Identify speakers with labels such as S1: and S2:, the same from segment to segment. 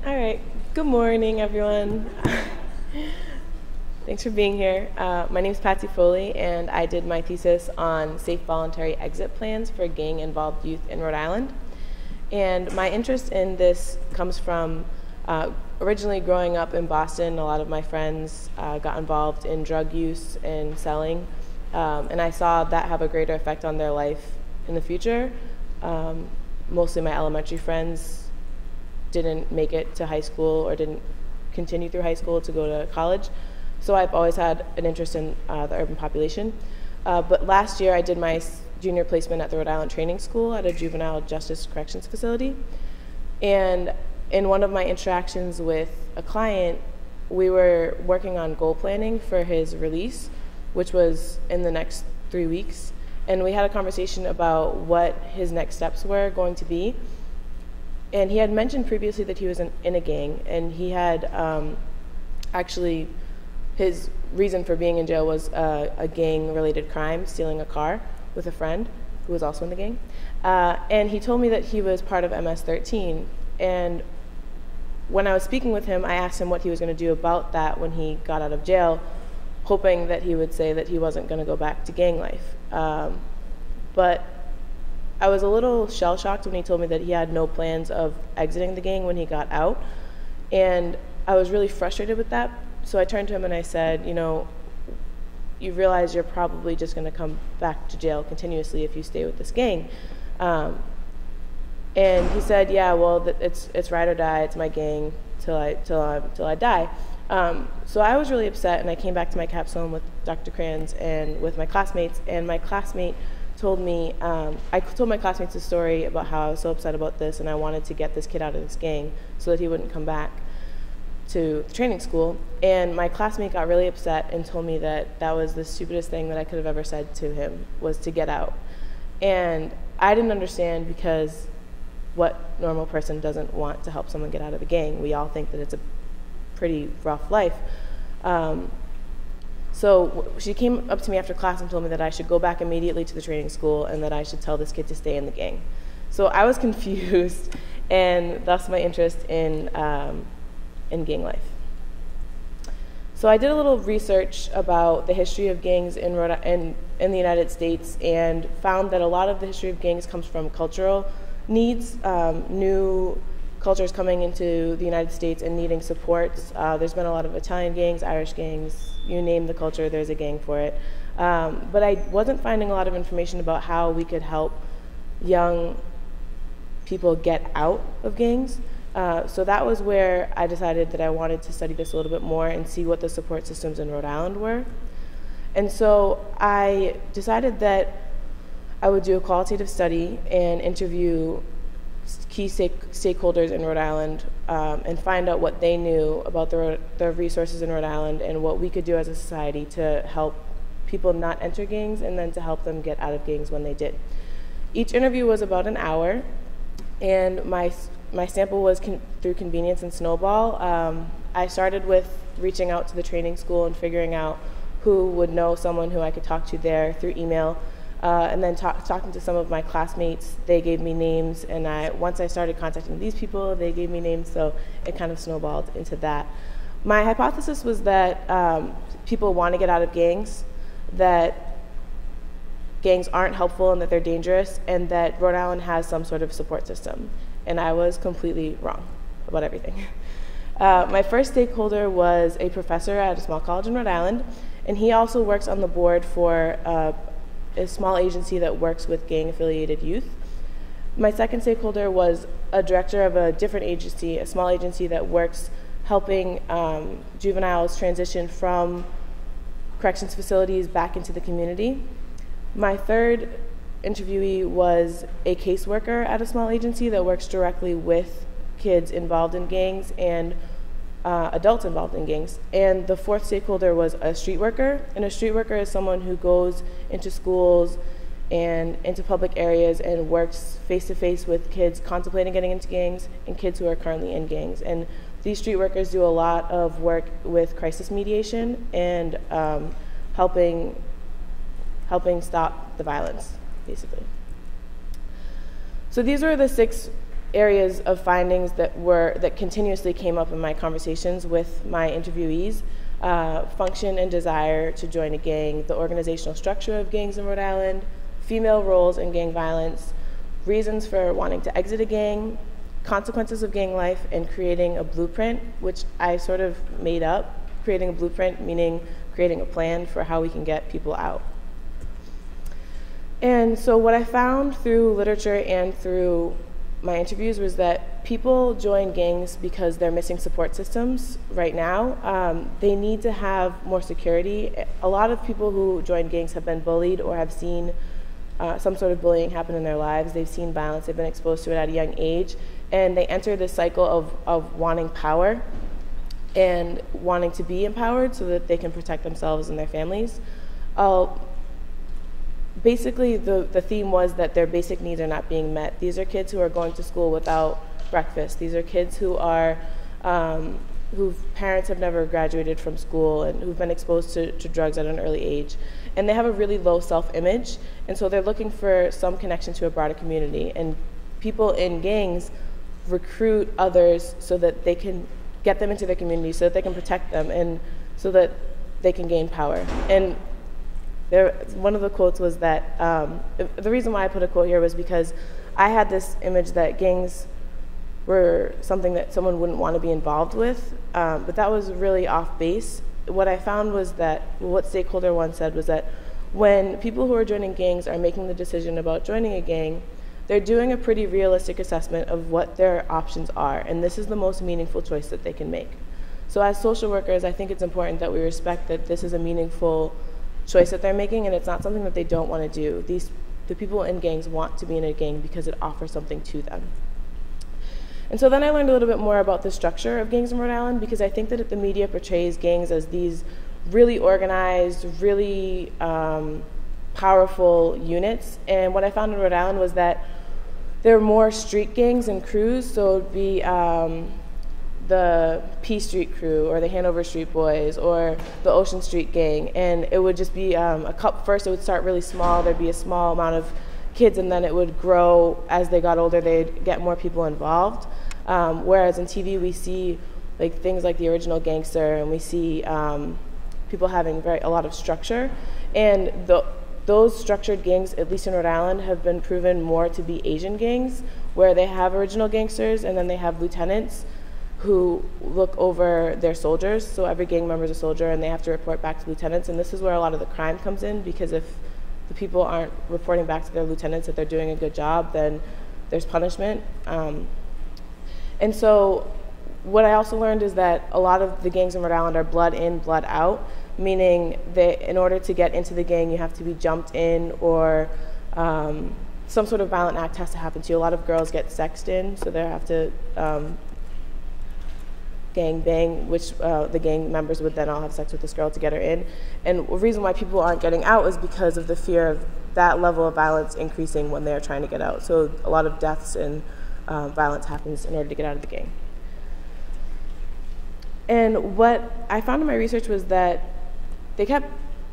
S1: All right. Good morning, everyone. Thanks for being here. My name is Patsy Foley, and I did my thesis on safe voluntary exit plans for gang-involved youth in Rhode Island. And my interest in this comes from originally growing up in Boston. A lot of my friends got involved in drug use and selling, and I saw that have a greater effect on their life in the future. Mostly my elementary friends didn't make it to high school or didn't continue through high school to go to college. So I've always had an interest in the urban population. But last year I did my junior placement at the Rhode Island Training School at a juvenile justice corrections facility. And in one of my interactions with a client, we were working on goal planning for his release, which was in the next 3 weeks. And we had a conversation about what his next steps were going to be. And he had mentioned previously that he was in a gang, and he had actually, his reason for being in jail was a gang-related crime, stealing a car with a friend who was also in the gang. And he told me that he was part of MS-13. And when I was speaking with him, I asked him what he was going to do about that when he got out of jail, hoping that he would say that he wasn't going to go back to gang life. But I was a little shell-shocked when he told me that he had no plans of exiting the gang when he got out. And I was really frustrated with that. So I turned to him and I said, you know, you realize you're probably just going to come back to jail continuously if you stay with this gang. And he said, yeah, well, it's ride or die. It's my gang till I die. So I was really upset, and I came back to my capstone with Dr. Kranz and with my classmates, and my classmate told me, I told my classmates a story about how I was so upset about this and I wanted to get this kid out of this gang so that he wouldn't come back to the training school. And my classmate got really upset and told me that that was the stupidest thing that I could have ever said to him, was to get out. And I didn't understand, because what normal person doesn't want to help someone get out of a gang? We all think that it's a pretty rough life. So she came up to me after class and told me that I should go back immediately to the training school and that I should tell this kid to stay in the gang. So I was confused, and thus my interest in gang life. So I did a little research about the history of gangs in the United States, and found that a lot of the history of gangs comes from cultural needs, new cultures coming into the United States and needing supports. There's been a lot of Italian gangs, Irish gangs, you name the culture, there's a gang for it. But I wasn't finding a lot of information about how we could help young people get out of gangs. So that was where I decided that I wanted to study this a little bit more and see what the support systems in Rhode Island were. And so I decided that I would do a qualitative study and interview key stakeholders in Rhode Island, and find out what they knew about the resources in Rhode Island and what we could do as a society to help people not enter gangs and then to help them get out of gangs when they did. Each interview was about an hour, and my sample was through convenience and snowball. I started with reaching out to the training school and figuring out who would know someone who I could talk to there through email. And then talking to some of my classmates, they gave me names, and once I started contacting these people, they gave me names, so it kind of snowballed into that. My hypothesis was that people want to get out of gangs, that gangs aren't helpful and that they're dangerous, and that Rhode Island has some sort of support system. And I was completely wrong about everything. My first stakeholder was a professor at a small college in Rhode Island, and he also works on the board for a small agency that works with gang-affiliated youth. My second stakeholder was a director of a different agency, a small agency that works helping juveniles transition from corrections facilities back into the community. My third interviewee was a caseworker at a small agency that works directly with kids involved in gangs and adults involved in gangs. And the fourth stakeholder was a street worker, and a street worker is someone who goes into schools and into public areas and works face-to-face with kids contemplating getting into gangs and kids who are currently in gangs. And these street workers do a lot of work with crisis mediation and helping stop the violence, basically. So these were the 6 areas of findings that continuously came up in my conversations with my interviewees: function and desire to join a gang, the organizational structure of gangs in Rhode Island, female roles in gang violence, reasons for wanting to exit a gang, consequences of gang life, and creating a blueprint, which I sort of made up. Creating a blueprint meaning creating a plan for how we can get people out. And so what I found through literature and through my interviews was that people join gangs because they're missing support systems right now. They need to have more security. A lot of people who join gangs have been bullied or have seen some sort of bullying happen in their lives. They've seen violence, they've been exposed to it at a young age, and they enter this cycle of wanting power and wanting to be empowered so that they can protect themselves and their families. Basically, the theme was that their basic needs are not being met. These are kids who are going to school without breakfast. These are kids who are whose parents have never graduated from school and who've been exposed to drugs at an early age. And they have a really low self-image, and so they're looking for some connection to a broader community. And people in gangs recruit others so that they can get them into their community, so that they can protect them, and so that they can gain power. And one of the quotes was that, the reason why I put a quote here was because I had this image that gangs were something that someone wouldn't want to be involved with, but that was really off base. What I found was that, what Stakeholder One said was that when people who are joining gangs are making the decision about joining a gang, they're doing a pretty realistic assessment of what their options are, and this is the most meaningful choice that they can make. So as social workers, I think it's important that we respect that this is a meaningful choice that they're making, and it's not something that they don't want to do. The people in gangs want to be in a gang because it offers something to them. And so then I learned a little bit more about the structure of gangs in Rhode Island, because I think that the media portrays gangs as these really organized, really powerful units. And what I found in Rhode Island was that there are more street gangs and crews. So it would be the P Street Crew or the Hanover Street Boys or the Ocean Street Gang. And it would just be first it would start really small. There'd be a small amount of kids, and then it would grow as they got older. They'd get more people involved. Whereas in TV we see things like The Original Gangster, and we see people having a lot of structure. And those structured gangs, at least in Rhode Island, have been proven more to be Asian gangs, where they have original gangsters and then they have lieutenants who look over their soldiers. So every gang member is a soldier, and they have to report back to lieutenants. And this is where a lot of the crime comes in, because if the people aren't reporting back to their lieutenants that they're doing a good job, then there's punishment. And so what I also learned is that a lot of the gangs in Rhode Island are blood in, blood out, meaning that in order to get into the gang, you have to be jumped in, or some sort of violent act has to happen to you. A lot of girls get sexed in, so they have to gang bang, which the gang members would then all have sex with this girl to get her in. And the reason why people aren't getting out is because of the fear of that level of violence increasing when they're trying to get out. So a lot of deaths and violence happens in order to get out of the gang. And what I found in my research was that they kept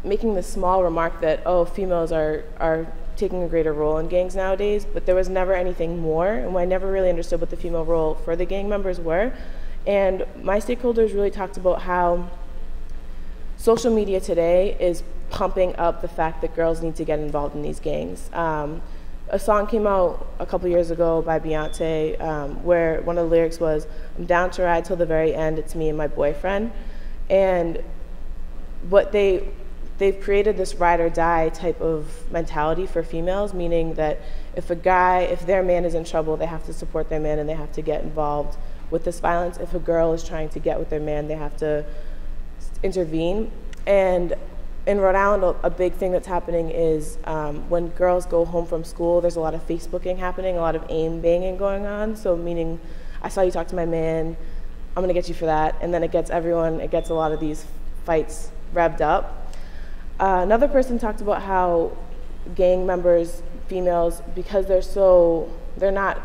S1: making this small remark that, oh, females are taking a greater role in gangs nowadays, but there was never anything more, and I never really understood what the female role for the gang members were. And my stakeholders really talked about how social media today is pumping up the fact that girls need to get involved in these gangs. A song came out a couple years ago by Beyonce where one of the lyrics was, "I'm down to ride till the very end, it's me and my boyfriend." And what they've created this ride or die type of mentality for females, meaning that if their man is in trouble, they have to support their man and they have to get involved with this violence. If a girl is trying to get with their man, they have to intervene. And in Rhode Island, a big thing that's happening is when girls go home from school, there's a lot of Facebooking happening, a lot of aim banging going on. So meaning, I saw you talk to my man, I'm gonna get you for that. And then it gets a lot of these fights revved up. Another person talked about how gang members, females, because they're not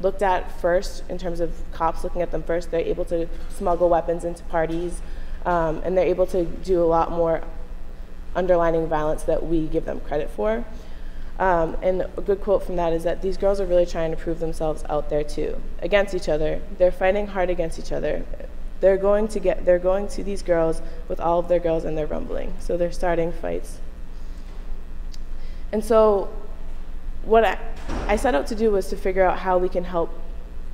S1: looked at first in terms of cops looking at them first, they're able to smuggle weapons into parties, and they're able to do a lot more underlining violence that we give them credit for. And a good quote from that is that these girls are really trying to prove themselves out there too, against each other. They're fighting hard against each other. They're going to these girls with all of their girls and they're rumbling. So they're starting fights. And so what I set out to do was to figure out how we can help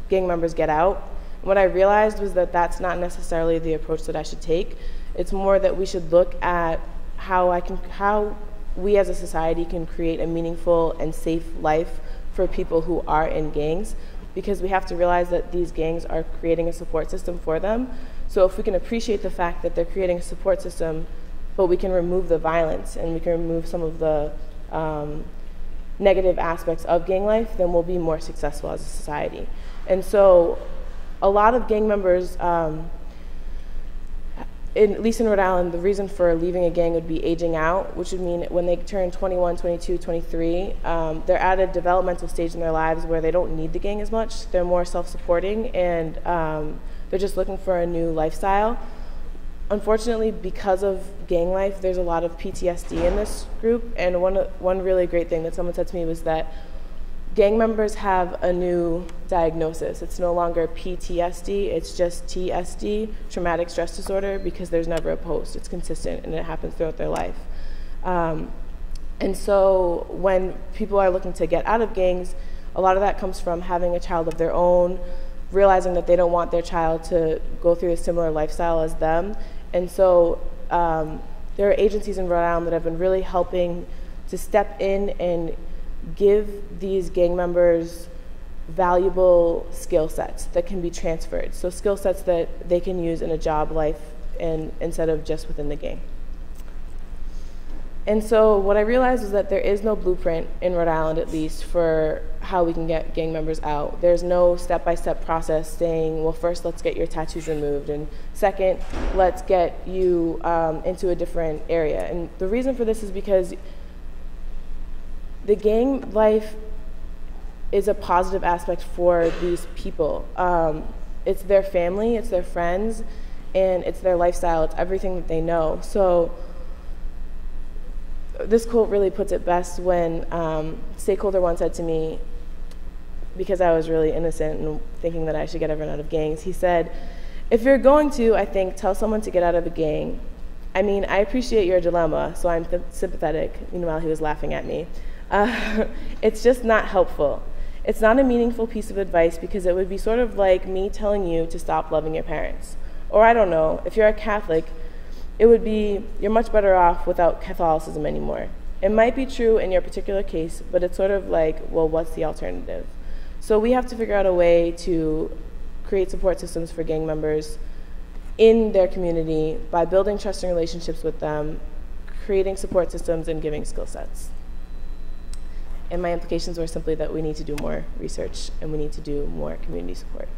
S1: gang members get out. What I realized was that that's not necessarily the approach that I should take. It's more that we should look at how we as a society can create a meaningful and safe life for people who are in gangs, because we have to realize that these gangs are creating a support system for them. So if we can appreciate the fact that they're creating a support system, but we can remove the violence and we can remove some of the negative aspects of gang life, then we'll be more successful as a society. And so a lot of gang members, at least in Rhode Island, the reason for leaving a gang would be aging out, which would mean when they turn 21, 22, 23, they're at a developmental stage in their lives where they don't need the gang as much. They're more self-supporting, and they're just looking for a new lifestyle. Unfortunately, because of gang life, there's a lot of PTSD in this group, and one really great thing that someone said to me was that gang members have a new diagnosis. It's no longer PTSD, it's just TSD, traumatic stress disorder, because there's never a post. It's consistent and it happens throughout their life. And so when people are looking to get out of gangs, a lot of that comes from having a child of their own, realizing that they don't want their child to go through a similar lifestyle as them. And so there are agencies in Rhode Island that have been really helping to step in and give these gang members valuable skill sets that can be transferred. So skill sets that they can use in a job life and instead of just within the gang. And so what I realized was that there is no blueprint in Rhode Island, at least, for how we can get gang members out. There's no step-by-step process saying, well, first let's get your tattoos removed, and second, let's get you into a different area. And the reason for this is because the gang life is a positive aspect for these people. It's their family, it's their friends, and it's their lifestyle. It's everything that they know. So this quote really puts it best when a stakeholder once said to me, because I was really innocent and thinking that I should get everyone out of gangs, he said, if you're going to, I think, tell someone to get out of a gang. I mean, I appreciate your dilemma, so I'm sympathetic. Meanwhile, he was laughing at me. It's just not helpful. It's not a meaningful piece of advice, because it would be sort of like me telling you to stop loving your parents. Or I don't know, if you're a Catholic, it would be you're much better off without Catholicism anymore. It might be true in your particular case, but it's sort of like, well, what's the alternative? So we have to figure out a way to create support systems for gang members in their community by building trusting relationships with them, creating support systems, and giving skill sets. And my implications were simply that we need to do more research and we need to do more community support.